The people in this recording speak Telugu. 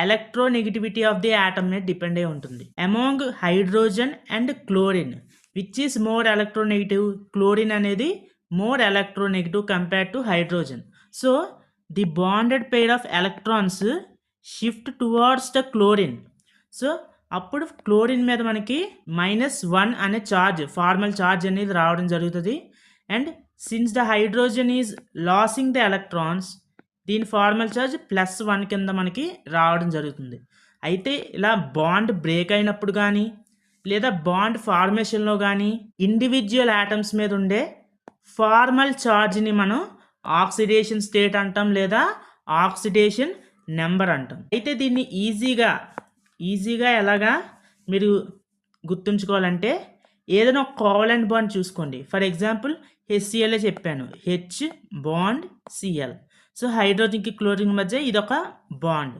ఎలక్ట్రోనెగటివిటీ ఆఫ్ ది ఆటమ్ మీద డిపెండ్ అయి ఉంటుంది. Among hydrogen and chlorine which is more electronegative? Chlorine అనేది more electronegative compared to hydrogen. So the bonded pair of electrons shift towards the chlorine. So అప్పుడు క్లోరిన్ మీద మనకి -1 అనే ఛార్జ్, ఫార్మల్ ఛార్జ్ అనేది రావడం జరుగుతుంది. And since the hydrogen is losing the electrons, దీని ఫార్మల్ ఛార్జ్ +1 కింద మనకి రావడం జరుగుతుంది. అయితే ఇలా బాండ్ బ్రేక్ అయినప్పుడు కానీ లేదా బాండ్ ఫార్మేషన్లో కానీ ఇండివిజువల్ ఆటమ్స్ మీద ఉండే ఫార్మల్ ఛార్జ్ని మనం ఆక్సిడేషన్ స్టేట్ అంటాం లేదా ఆక్సిడేషన్ నెంబర్ అంటాం. అయితే దీన్ని ఈజీగా ఎలాగా మీరు గుర్తుంచుకోవాలంటే ఏదైనా ఒక కోవలెంట్ బాండ్ చూసుకోండి. ఫర్ ఎగ్జాంపుల్ HCl చెప్పాను, H బాండ్ Cl. సో హైడ్రోజన్కి క్లోరిన్ మధ్య ఇదొక బాండ్.